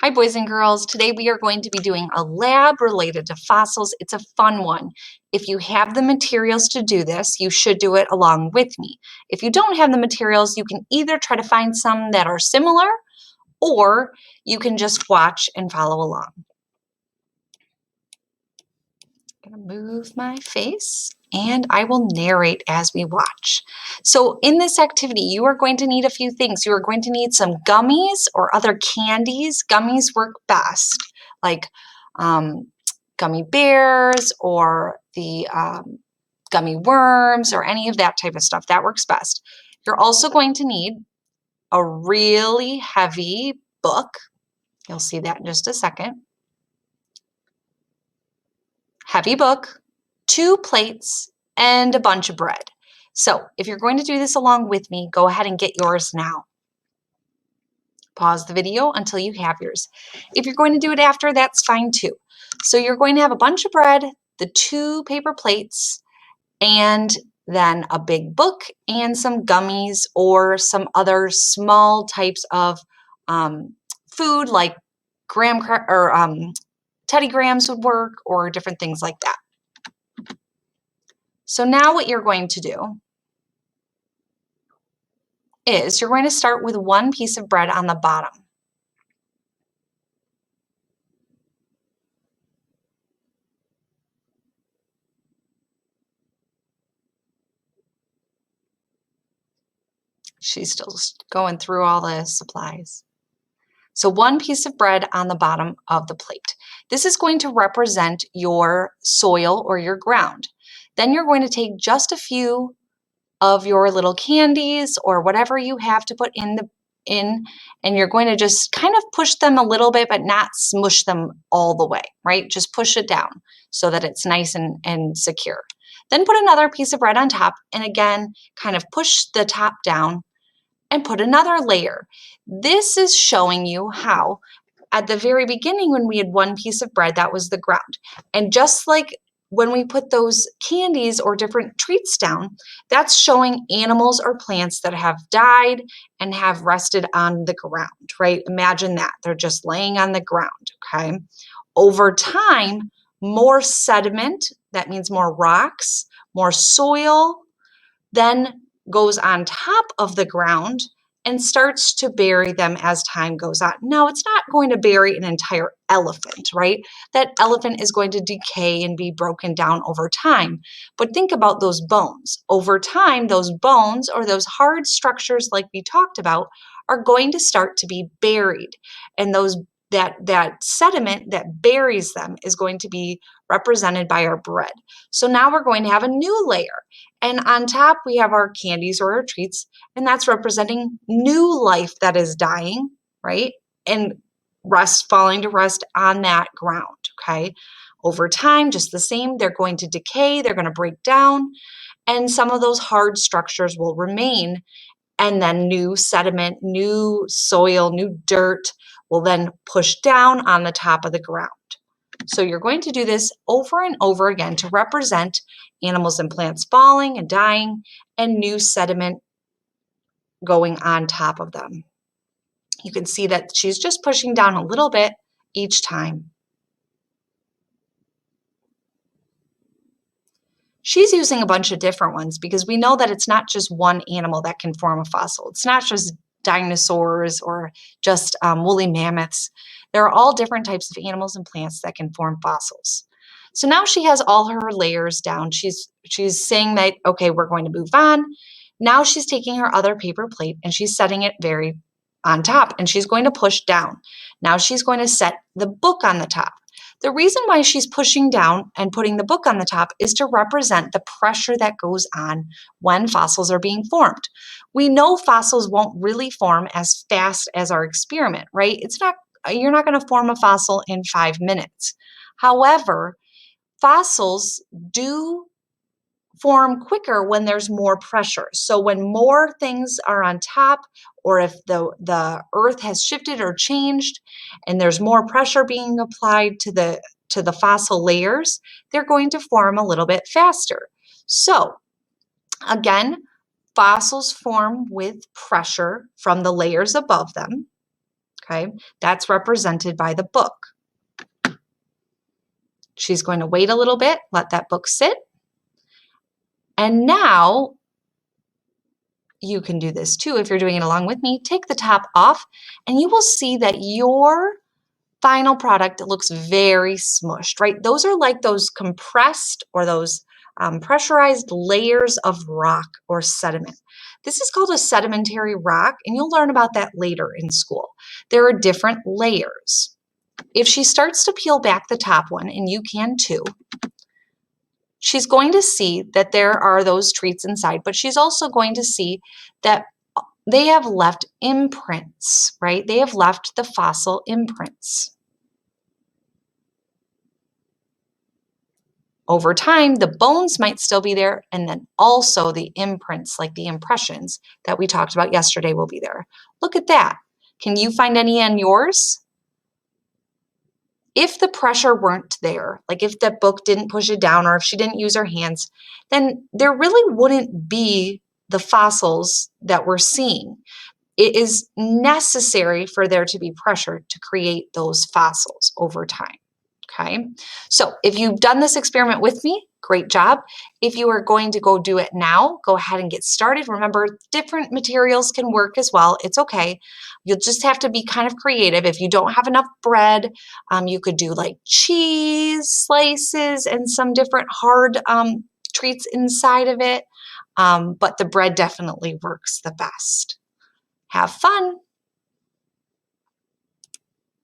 Hi, boys and girls. Today we are going to be doing a lab related to fossils. It's a fun one. If you have the materials to do this, you should do it along with me. If you don't have the materials, you can either try to find some that are similar, or you can just watch and follow along. I'm going to move my face and I will narrate as we watch. So in this activity, you are going to need a few things. You are going to need some gummies or other candies. Gummies work best, like gummy bears or the gummy worms or any of that type of stuff. That works best. You're also going to need a really heavy book. You'll see that in just a second. Heavy book, 2 plates, and a bunch of bread. So if you're going to do this along with me, go ahead and get yours now. Pause the video until you have yours. If you're going to do it after, that's fine too. So you're going to have a bunch of bread, the 2 paper plates, and then a big book and some gummies or some other small types of food like graham or Teddy Grahams would work, or different things like that. So now what you're going to do is you're going to start with 1 piece of bread on the bottom. She's still going through all the supplies. So 1 piece of bread on the bottom of the plate. This is going to represent your soil or your ground. Then you're going to take just a few of your little candies or whatever you have to put in, and you're going to just kind of push them a little bit, but not smush them all the way, right? Just push it down so that it's nice and secure. Then put another piece of bread on top, and again, kind of push the top down and put another layer. This is showing you how at the very beginning when we had 1 piece of bread, that was the ground. And just like when we put those candies or different treats down, that's showing animals or plants that have died and have rested on the ground, right? Imagine that. They're just laying on the ground, okay? Over time, more sediment, that means more rocks, more soil, then goes on top of the ground and starts to bury them as time goes on. Now, it's not going to bury an entire elephant, right? That elephant is going to decay and be broken down over time. But think about those bones. Over time, those bones or those hard structures like we talked about are going to start to be buried. And that sediment that buries them is going to be represented by our bread. So now we're going to have a new layer. And on top, we have our candies or our treats, and that's representing new life that is dying, right? And falling to rest on that ground, okay? Over time, just the same, they're going to decay, they're going to break down, and some of those hard structures will remain, and then new sediment, new soil, new dirt will then push down on the top of the ground. So you're going to do this over and over again to represent animals and plants falling and dying and new sediment going on top of them. You can see that she's just pushing down a little bit each time. She's using a bunch of different ones because we know that it's not just one animal that can form a fossil. It's not just dinosaurs or just woolly mammoths. There are all different types of animals and plants that can form fossils. So now she has all her layers down. She's saying that, okay, we're going to move on. Now she's taking her other paper plate and she's setting it very on top, and she's going to push down. Now she's going to set the book on the top. The reason why she's pushing down and putting the book on the top is to represent the pressure that goes on when fossils are being formed. We know fossils won't really form as fast as our experiment, right? You're not going to form a fossil in 5 minutes. However, fossils do form quicker when there's more pressure. So when more things are on top, or if the earth has shifted or changed and there's more pressure being applied to the fossil layers, they're going to form a little bit faster. So again, fossils form with pressure from the layers above them. Okay, that's represented by the book. She's going to wait a little bit, let that book sit. And now you can do this too if you're doing it along with me. Take the top off and you will see that your final product looks very smushed, right? Those are like those compressed or those pressurized layers of rock or sediment. This is called a sedimentary rock, and you'll learn about that later in school. There are different layers. If she starts to peel back the top one, and you can too, she's going to see that there are those treats inside, but she's also going to see that they have left imprints, right? They have left the fossil imprints. Over time, the bones might still be there, and then also the imprints, like the impressions that we talked about yesterday, will be there. Look at that. Can you find any on yours? If the pressure weren't there, like if the book didn't push it down or if she didn't use her hands, then there really wouldn't be the fossils that we're seeing. It is necessary for there to be pressure to create those fossils over time. Okay, so if you've done this experiment with me, great job. If you are going to go do it now, go ahead and get started. Remember, different materials can work as well. It's okay. You'll just have to be kind of creative. If you don't have enough bread, you could do like cheese slices and some different hard treats inside of it. But the bread definitely works the best. Have fun.